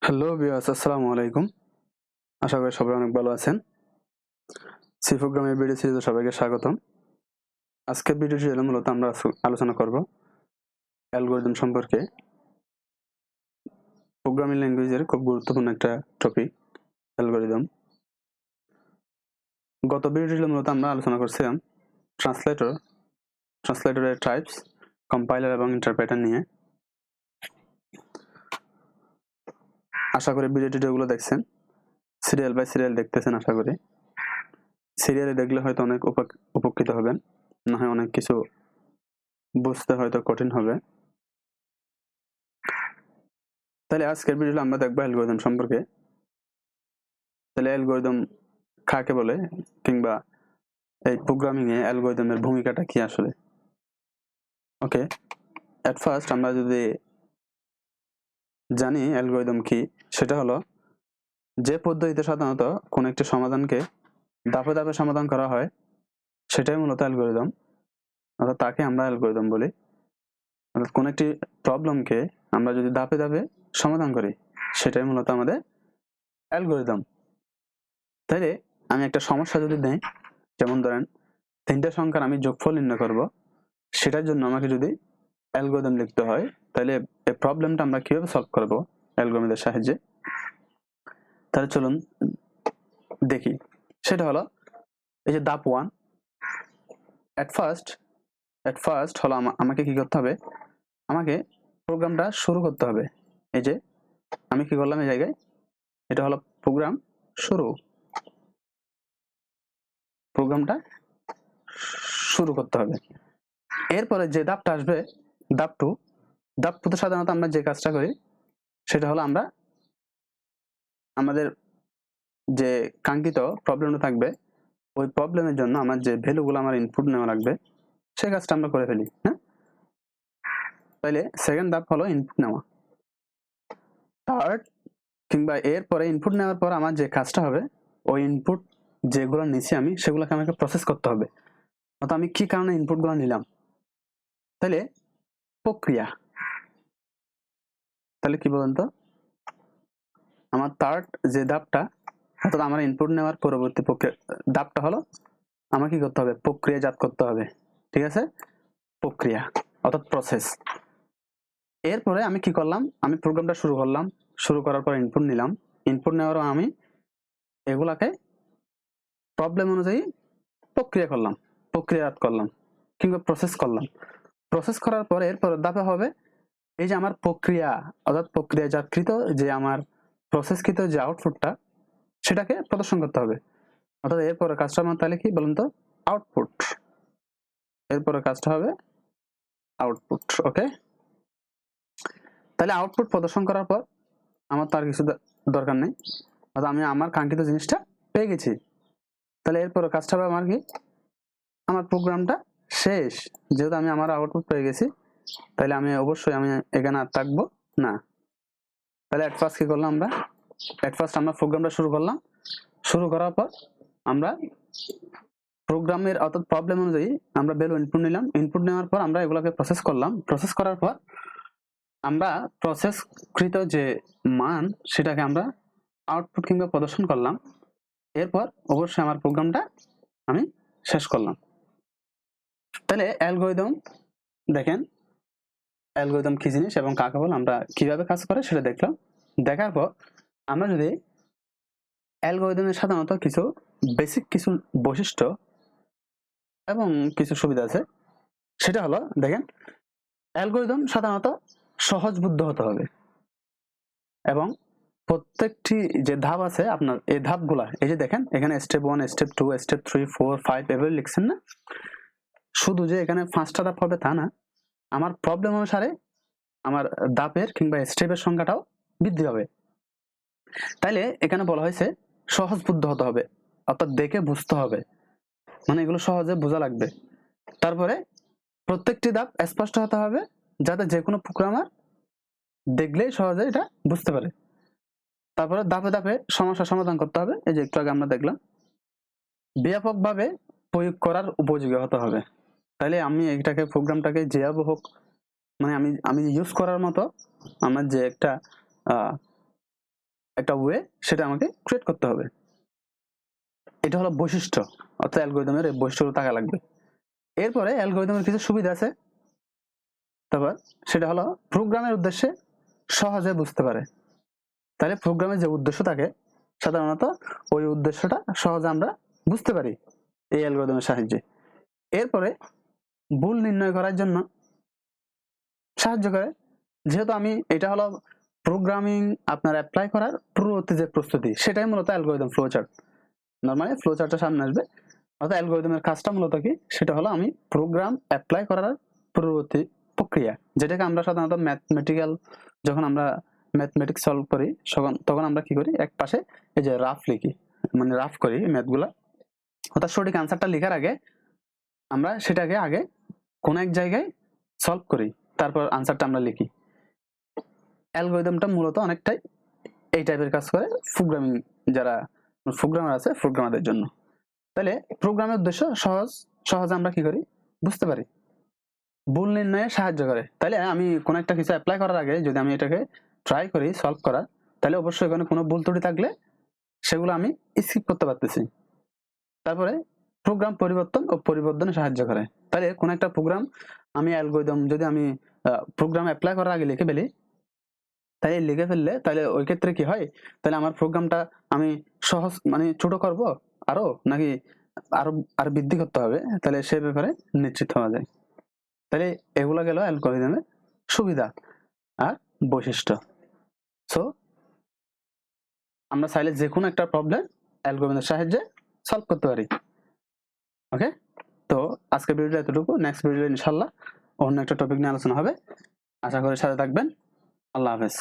Hello viewers, আসসালামু আলাইকুম। আশা করি সবাই অনেক ভালো আছেন। সি প্রোগ্রামের ভিডিও সিরিজে সবাইকে স্বাগতম। আজকের ভিডিওটি মূলত আমরা আলোচনা করব অ্যালগরিদম সম্পর্কে। প্রোগ্রামিং ল্যাঙ্গুয়েজের খুব গুরুত্বপূর্ণ একটা টপিক অ্যালগরিদম। গত ভিডিওটি মূলত আমরা আলোচনা করছিলাম ট্রান্সলেটরের টাইপস, কম্পাইলার এবং ইন্টারপ্রেটার নিয়ে। আশা করি ভিডিওগুলো দেখছেন, সিরিয়াল বাই সিরিয়াল দেখতেছেন। আশা করি সিরিয়ালে দেখলে হয়তো অনেক উপকৃত হবেন, না হয় অনেক কিছু বুঝতে হয়তো কঠিন হবে। তাহলে আজকের ভিডিওতে আমরা দেখবো অ্যালগরিদম সম্পর্কে। তাহলে অ্যালগরিদম কাকে বলে, কিংবা এই প্রোগ্রামিং এ অ্যালগরিদমের ভূমিকাটা কি আসলে। ওকে, এট ফার্স্ট আমরা যদি জানি অ্যালগরিদম কি, সেটা হলো যে পদ্ধতিতে সাধারণত কোন একটি সমাধানকে ধাপে ধাপে সমাধান করা হয় সেটাই মূলত অ্যালগরিদম, অর্থাৎ তাকে আমরা অ্যালগরিদম বলি। অর্থাৎ কোন একটি প্রবলেমকে আমরা যদি ধাপে ধাপে সমাধান করি সেটাই মূলত আমাদের অ্যালগরিদম। তাইলে আমি একটা সমস্যা যদি দেই, যেমন ধরেন 3টা সংখ্যার আমি যোগফল নির্ণয় করব, সেটার জন্য আমাকে যদি অ্যালগরিদম লিখতে হয়, তাহলে এই প্রবলেমটা আমরা কিভাবে সলভ করব অ্যালগরিদমের সাহায্যে। তাহলে চলুন দেখি। সেটা হলো এই যে ধাপ 1, এট ফার্স্ট হলো আমাকে কি করতে হবে, আমাকে প্রোগ্রামটা শুরু করতে হবে। এই যে আমি কি করলাম এই জায়গায়, এটা হলো প্রোগ্রাম শুরু, প্রোগ্রামটা শুরু করতে হবে। এরপরে যে ধাপটা আসবে ধাপ 2, ধাপ 2তে সাধারণত আমরা যে কাজটা করি সেটা হলো আমরা আমাদের যে কাঙ্ক্ষিত প্রবলেমটা থাকবে ওই প্রবলেমের জন্য আমার যে ভ্যালুগুলো আমার ইনপুট নেওয়া লাগবে সেই কাজটা আমরা করে ফেলি। হ্যাঁ, তাইলে সেকেন্ড ধাপ হলো ইনপুট নেওয়া। থার্ড কিংবা এরপরে ইনপুট নেওয়ার পর আমার যে কাজটা হবে, ওই ইনপুট যেগুলো নিছি আমি সেগুলোকে আমাকে প্রসেস করতে হবে। অর্থাৎ আমি কি কারণে ইনপুটগুলো নিলাম, তাহলে প্রক্রিয়া। তাহলে কি বলেন তো, আমার থার্ড যে ধাপটা, অর্থাৎ আমার ইনপুট নেওয়ার পরবর্তী ধাপটা হলো আমার কি করতে হবে, প্রক্রিয়াজাত করতে হবে। ঠিক আছে, প্রক্রিয়া অর্থাৎ প্রসেস। এরপরে আমি কি করলাম, আমি প্রোগ্রামটা শুরু করলাম, শুরু করার পর ইনপুট নিলাম, ইনপুট নেওয়ার পর আমি এগুলাকে প্রবলেম অনুযায়ী প্রক্রিয়াজাত করলাম কিংবা প্রসেস করলাম। প্রসেস করার পরে এরপর ধাপে হবে এই যে আমার প্রক্রিয়া, অর্থাৎ প্রক্রিয়াজাতকৃত যে আমার প্রসেসকৃত যে আউটপুটটা সেটাকে প্রদর্শন করতে হবে। অর্থাৎ এরপরে কাজটা আমার তাহলে কি বলুন তো, আউটপুট। এরপরে কাজটা হবে আউটপুট। ওকে, তাহলে আউটপুট প্রদর্শন করার পর আমার তার কিছু দরকার নেই, অর্থাৎ আমি আমার কাঙ্ক্ষিত জিনিসটা পেয়ে গেছি। তাহলে এরপরে কাজটা হবে আমার কি, আমার প্রোগ্রামটা শেষ। যেহেতু আমি আমার আউটপুট পেয়ে গেছি, তাহলে আমি অবশ্যই আমি এখানে আর থাকবো না। তাহলে এট ফার্স্ট কি করলাম আমরা, এট ফার্স্ট আমরা প্রোগ্রামটা শুরু করলাম, শুরু করার পর আমরা প্রোগ্রামের অর্থাৎ প্রবলেম অনুযায়ী আমরা ভ্যালু ইনপুট নিলাম, ইনপুট নেওয়ার পর আমরা এগুলোকে প্রসেস করলাম, প্রসেস করার পর আমরা প্রসেসকৃত যে মান সেটাকে আমরা আউটপুট কিংবা প্রদর্শন করলাম। এরপর অবশ্যই আমার প্রোগ্রামটা আমি শেষ করলাম। তাহলে অ্যালগরিদম, দেখেন অ্যালগরিদম কি জিনিস এবং কাকে বলে, আমরা কিভাবে কাজ করে সেটা দেখলাম। দেখার পর আমরা যদি অ্যালগরিদমের সাধারণত কিছু বেসিক কিছু বৈশিষ্ট্য এবং কিছু সুবিধা আছে, সেটা হলো দেখেন অ্যালগরিদম সাধারণত সহজবুদ্ধ হতে হবে এবং প্রত্যেকটি যে ধাপ আছে আপনার এই ধাপগুলা, এই যে দেখেন এখানে স্টেপ 1, স্টেপ 2, স্টেপ 3, 4, 5 এভাবে লিখছেন না, শুধু যে এখানে 5টা ধাপ হবে তা না, আমার প্রবলেম অনুসারে আমার ধাপের কিংবা স্টেপের সংখ্যাটাও বৃদ্ধি হবে। তাইলে এখানে বলা হয়েছে সহজবুদ্ধ হতে হবে, অর্থাৎ দেখে বুঝতে হবে, মানে এগুলো সহজে বোঝা লাগবে। তারপরে প্রত্যেকটি ধাপ স্পষ্ট হতে হবে যাতে যে কোনো প্রোগ্রামার দেখলেই সহজে এটা বুঝতে পারে। তারপরে ধাপে ধাপে সমস্যার সমাধান করতে হবে, এই যে একটু আগে আমরা দেখলাম। ব্যাপকভাবে প্রয়োগ করার উপযোগী হতে হবে, তাইলে আমি এটাকে প্রোগ্রামটাকে যেভাবে হোক, মানে আমি ইউজ করার মতো আমার যে একটা একটা ওয়ে সেটা আমাকে ক্রিয়েট করতে হবে। এটা হলো বৈশিষ্ট্য, অর্থাৎ অ্যালগরিদমের এই বৈশিষ্ট্য থাকা লাগবে। এরপরে অ্যালগরিদমের কিছু সুবিধা আছে। তারপর সেটা হলো প্রোগ্রামের উদ্দেশ্যে সহজে বুঝতে পারে। তাহলে প্রোগ্রামের যে উদ্দেশ্য থাকে সাধারণত ওই উদ্দেশ্যটা সহজে আমরা বুঝতে পারি এই অ্যালগরিদমের সাহায্যে। এরপরে ভুল নির্ণয় করার জন্য সাহায্য করে, যেহেতু আমি এটা হলো প্রোগ্রামিং আপনার অ্যাপ্লাই করার পূর্ববর্তী যে প্রস্তুতি সেটাই মূলত অ্যালগরিদম ফ্লোচার্ট। নর্মালি ফ্লোচার্টটা সামনে আসবে, অর্থাৎ অ্যালগরিদমের কাজটা মূলত কি, সেটা হলো আমি প্রোগ্রাম অ্যাপ্লাই করার পূর্ববর্তী প্রক্রিয়া, যেটাকে আমরা সাধারণত ম্যাথমেটিক্যাল, যখন আমরা ম্যাথমেটিক্স সলভ করি তখন আমরা কি করি, এক পাশে এই যে রাফ লিখি, মানে রাফ করি ম্যাথগুলা, অর্থাৎ সঠিক আনসারটা লেখার আগে আমরা সেটাকে আগে কোন এক জায়গায় সলভ করি, তারপর আনসারটা আমরা লিখি। অ্যালগরিদমটা মূলত অনেকটাই এই টাইপের কাজ করে প্রোগ্রামিং, যারা প্রোগ্রামার আছে প্রোগ্রামারদের জন্য। তাহলে প্রোগ্রামের উদ্দেশ্য সহজে আমরা কি করি, বুঝতে পারি। ভুল নির্ণয়ে সাহায্য করে। তাহলে আমি কোন একটা কিছু অ্যাপ্লাই করার আগে যদি আমি এটাকে ট্রাই করি সলভ করার, তাহলে অবশ্যই এখানে কোনো ভুল ত্রুটি থাকলে সেগুলো আমি স্কিপ করতে পারতেছি। তারপরে প্রোগ্রাম পরিবর্তন ও পরিবর্ধনে সাহায্য করে। তাহলে কোন একটা প্রোগ্রাম আমি অ্যালগরিদম যদি আমি প্রোগ্রাম অ্যাপ্লাই করার আগে লিখে ফেলি, তাই লিখে ফেললে তাহলে ওই ক্ষেত্রে কি হয়, তাহলে আমার প্রোগ্রামটা আমি সহজ মানে ছোট করব আরো, নাকি আরো বৃদ্ধি করতে হবে, তাহলে সে ব্যাপারে নিশ্চিত হওয়া যায়। তাহলে এগুলো গেল অ্যালগরিদমের সুবিধা আর বৈশিষ্ট্য। সো আমরা চাইলে যে কোনো একটা প্রবলেম অ্যালগরিদমের সাহায্যে সলভ করতে পারি। ওকে, তো আজকের ভিডিওটা এতটুকু। নেক্সট ভিডিও ইনশাল্লাহ অন্য একটা টপিক নিয়ে আলোচনা হবে। আশা করি সাথে থাকবেন। আল্লাহ হাফেজ।